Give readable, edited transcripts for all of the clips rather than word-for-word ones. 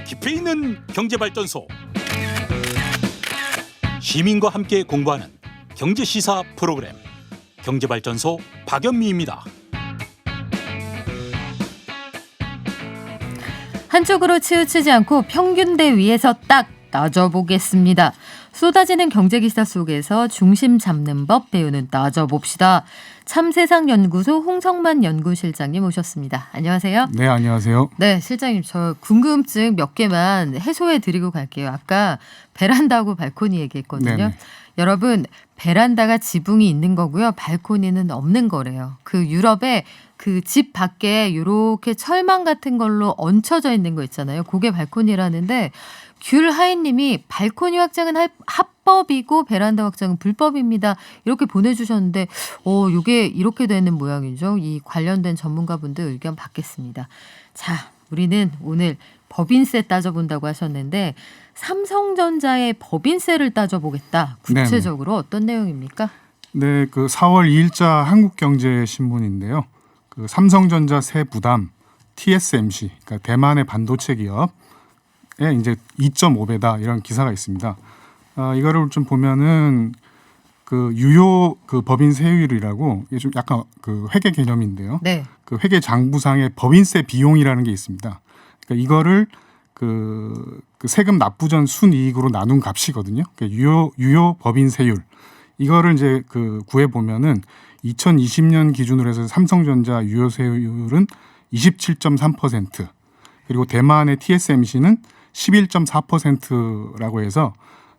깊이 있는 경제발전소. 시민과 함께 공부하는 경제시사 프로그램 경제발전소 박연미입니다. 한쪽으로 치우치지 않고 평균대 위에서 딱 따져보겠습니다. 쏟아지는 경제기사 속에서 중심 잡는 법 배우는 따져봅시다. 참세상연구소 홍성만 연구실장님 오셨습니다. 안녕하세요. 네, 안녕하세요. 네, 실장님 저 궁금증 몇 개만 해소해드리고 갈게요. 아까 베란다하고 발코니 얘기했거든요. 네네. 여러분 베란다가 지붕이 있는 거고요. 발코니는 없는 거래요. 그 유럽에 그 집 밖에 이렇게 철망 같은 걸로 얹혀져 있는 거 있잖아요. 그게 발코니라는데 귤하이님이 발코니 확장은 합법이고 베란다 확장은 불법입니다. 이렇게 보내주셨는데 이게 이렇게 되는 모양이죠. 이 관련된 전문가분들 의견 받겠습니다. 자, 우리는 오늘 법인세 따져본다고 하셨는데 삼성전자의 법인세를 따져보겠다. 구체적으로 어떤 내용입니까? 네, 그 4월 2일자 한국경제신문인데요. 그 삼성전자 세 부담 TSMC, 그러니까 대만의 반도체 기업에 이제 2.5배다 이런 기사가 있습니다. 이거를 좀 보면은 그 유효 그 법인 세율이라고 이게 좀 약간 그 회계 개념인데요. 네. 그 회계 장부상의 법인세 비용이라는 게 있습니다. 그러니까 이거를 그 세금 납부 전 순이익으로 나눈 값이거든요. 그러니까 유효 법인세율 이거를 이제 그 구해 보면은 2020년 기준으로 해서 삼성전자 유효세율은 27.3% 그리고 대만의 TSMC는 11.4%라고 해서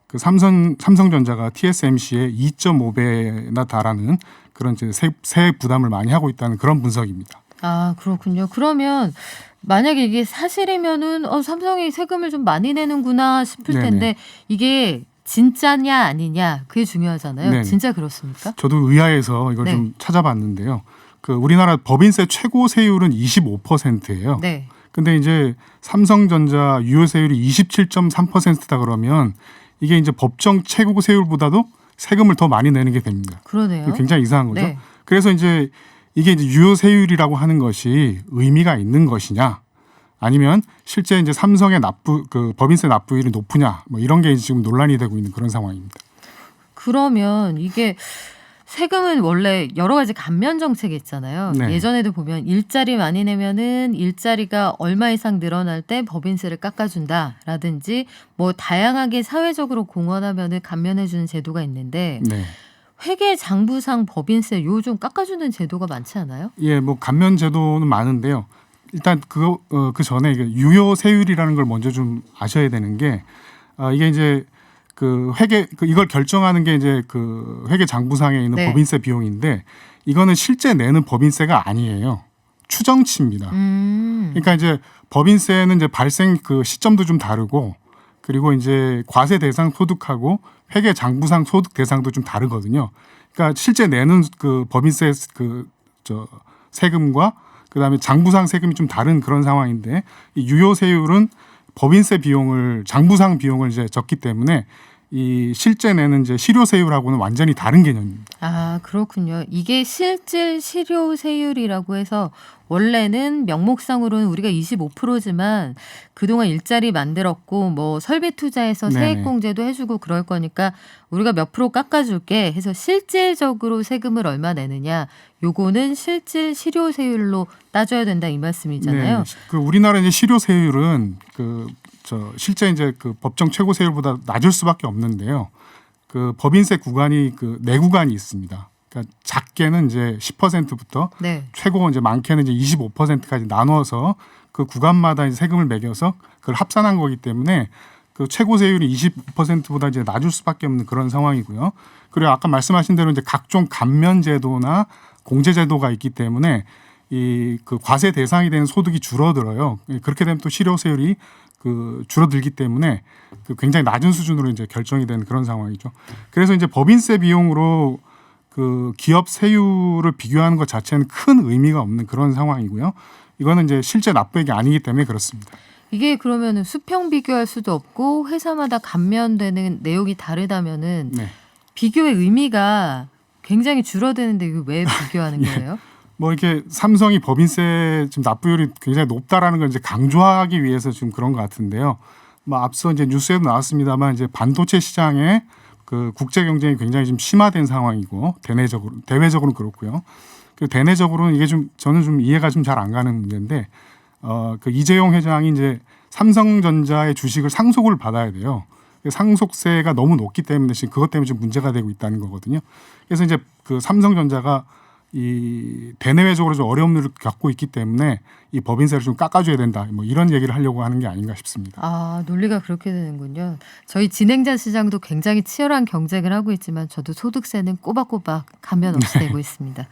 그 삼성전자가 TSMC의 2.5배나 달하는 그런 이제 세 부담을 많이 하고 있다는 그런 분석입니다. 아, 그렇군요. 그러면 만약에 이게 사실이면은 삼성이 세금을 좀 많이 내는구나 싶을 텐데 네네. 이게 진짜냐 아니냐 그게 중요하잖아요. 네네. 진짜 그렇습니까? 저도 의아해서 이걸 네. 좀 찾아봤는데요. 그 우리나라 법인세 최고 세율은 25%예요. 네. 근데 이제 삼성전자 유효세율이 27.3%다 그러면 이게 이제 법정 최고 세율보다도 세금을 더 많이 내는 게 됩니다. 그러네요. 굉장히 이상한 거죠. 네. 그래서 이제 이게 이제 유효세율이라고 하는 것이 의미가 있는 것이냐, 아니면 실제 이제 삼성의 그 법인세 납부율이 높으냐, 뭐 이런 게 지금 논란이 되고 있는 그런 상황입니다. 그러면 이게 세금은 원래 여러 가지 감면 정책이 있잖아요. 네. 예전에도 보면 일자리 많이 내면은 일자리가 얼마 이상 늘어날 때 법인세를 깎아준다라든지 뭐 다양하게 사회적으로 공헌하면은 감면해주는 제도가 있는데 네. 회계 장부상 법인세 요 좀 깎아주는 제도가 많지 않아요? 예, 뭐 감면 제도는 많은데요. 일단 그 전에 이게 유효세율이라는 걸 먼저 좀 아셔야 되는 게 이게 이제 그 회계 이걸 결정하는 게 이제 그 회계 장부상에 있는 네. 법인세 비용인데 이거는 실제 내는 법인세가 아니에요. 추정치입니다. 그러니까 이제 법인세는 이제 발생 그 시점도 좀 다르고 그리고 이제 과세 대상 소득하고 회계 장부상 소득 대상도 좀 다르거든요. 그러니까 실제 내는 그 법인세 세금과 그다음에 장부상 세금이 좀 다른 그런 상황인데 이 유효세율은 법인세 비용을 장부상 비용을 이제 적기 때문에 이 실제 내는 이제 실효세율하고는 완전히 다른 개념입니다. 아, 그렇군요. 이게 실질 실효세율이라고 해서 원래는 명목상으로는 우리가 25%지만 그동안 일자리 만들었고 뭐 설비 투자해서 네네. 세액공제도 해주고 그럴 거니까 우리가 몇 프로 깎아줄게 해서 실질적으로 세금을 얼마 내느냐 요거는 실질 실효세율로 따져야 된다 이 말씀이잖아요. 네, 그 우리나라 이제 실효세율은 실제 이제 그 법정 최고세율보다 낮을 수밖에 없는데요. 그 법인세 구간이 그 네 구간이 있습니다. 그러니까 작게는 이제 10%부터 네. 최고 이제 많게는 이제 25%까지 나눠서 그 구간마다 이제 세금을 매겨서 그걸 합산한 거기 때문에 그 최고 세율이 25%보다 이제 낮을 수밖에 없는 그런 상황이고요. 그리고 아까 말씀하신 대로 이제 각종 감면 제도나 공제 제도가 있기 때문에 이 그 과세 대상이 되는 소득이 줄어들어요. 그렇게 되면 또 실효세율이 그 줄어들기 때문에 그 굉장히 낮은 수준으로 이제 결정이 되는 그런 상황이죠. 그래서 이제 법인세 비용으로 그 기업 세율을 비교하는 것 자체는 큰 의미가 없는 그런 상황이고요. 이거는 이제 실제 납부액이 아니기 때문에 그렇습니다. 이게 그러면은 수평 비교할 수도 없고 회사마다 감면되는 내용이 다르다면은 네. 비교의 의미가 굉장히 줄어드는데 이거 왜 비교하는 거예요? 뭐 이렇게 삼성이 법인세 지금 납부율이 굉장히 높다라는 걸 이제 강조하기 위해서 지금 그런 것 같은데요. 뭐 앞서 이제 뉴스에도 나왔습니다만 이제 반도체 시장에 그 국제 경쟁이 굉장히 좀 심화된 상황이고 대외적으로는 그렇고요. 그 대내적으로는 이게 좀 저는 좀 이해가 좀 잘 안 가는 문제인데 그 이재용 회장이 이제 삼성전자의 주식을 상속을 받아야 돼요. 상속세가 너무 높기 때문에 지금 그것 때문에 좀 문제가 되고 있다는 거거든요. 그래서 이제 그 삼성전자가 이 대내외적으로 좀 어려움을 겪고 있기 때문에 이 법인세를 좀 깎아줘야 된다. 뭐 이런 얘기를 하려고 하는 게 아닌가 싶습니다. 아, 논리가 그렇게 되는군요. 저희 진행자 시장도 굉장히 치열한 경쟁을 하고 있지만 저도 소득세는 꼬박꼬박 가면 없이 내고 있습니다.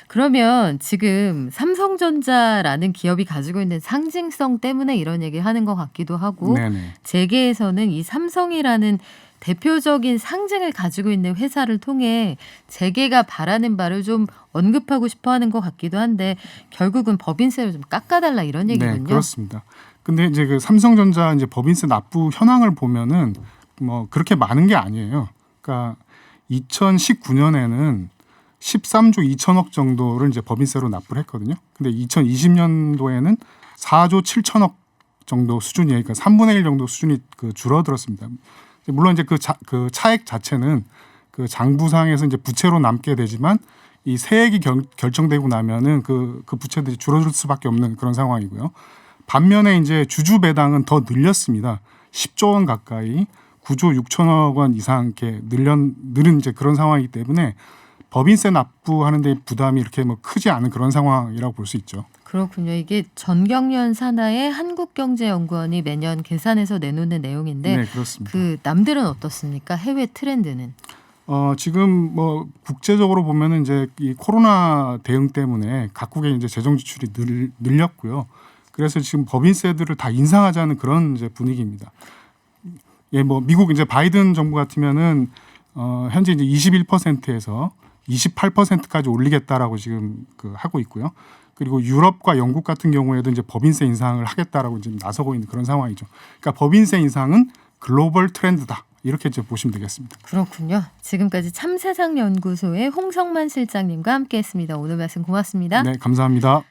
그러면 지금 삼성전자라는 기업이 가지고 있는 상징성 때문에 이런 얘기를 하는 것 같기도 하고 네네. 재계에서는 이 삼성이라는 대표적인 상징을 가지고 있는 회사를 통해 재계가 바라는 바를 좀 언급하고 싶어 하는 것 같기도 한데 결국은 법인세를 좀 깎아달라 이런 얘기군요. 네, 그렇습니다. 근데 이제 그 삼성전자 이제 법인세 납부 현황을 보면은 뭐 그렇게 많은 게 아니에요. 그러니까 2019년에는 13조 2천억 정도를 이제 법인세로 납부를 했거든요. 근데 2020년도에는 4조 7천억 정도 수준이에요. 그러니까 3분의 1 정도 수준이 그 줄어들었습니다. 물론 이제 그 차액 자체는 그 장부상에서 이제 부채로 남게 되지만 이 세액이 결정되고 나면은 그 부채들이 줄어들 수밖에 없는 그런 상황이고요. 반면에 이제 주주 배당은 더 늘렸습니다. 10조 원 가까이 9조 6천억 원 이상 이렇게 늘은 이제 그런 상황이기 때문에 법인세 납부하는데 부담이 이렇게 뭐 크지 않은 그런 상황이라고 볼 수 있죠. 그렇군요. 이게 전경련 산하의 한국경제연구원이 매년 계산해서 내놓는 내용인데 네, 그렇습니다. 그 남들은 어떻습니까? 해외 트렌드는? 지금 뭐 국제적으로 보면은 이제 이 코로나 대응 때문에 각국의 이제 재정 지출이 늘렸고요. 그래서 지금 법인세들을 다 인상하자는 그런 이제 분위기입니다. 예, 뭐 미국 이제 바이든 정부 같으면은 현재 이제 21%에서 28%까지 올리겠다라고 지금 하고 있고요. 그리고 유럽과 영국 같은 경우에도 이제 법인세 인상을 하겠다라고 지금 나서고 있는 그런 상황이죠. 그러니까 법인세 인상은 글로벌 트렌드다. 이렇게 이제 보시면 되겠습니다. 그렇군요. 지금까지 참세상연구소의 홍성만 실장님과 함께했습니다. 오늘 말씀 고맙습니다. 네, 감사합니다.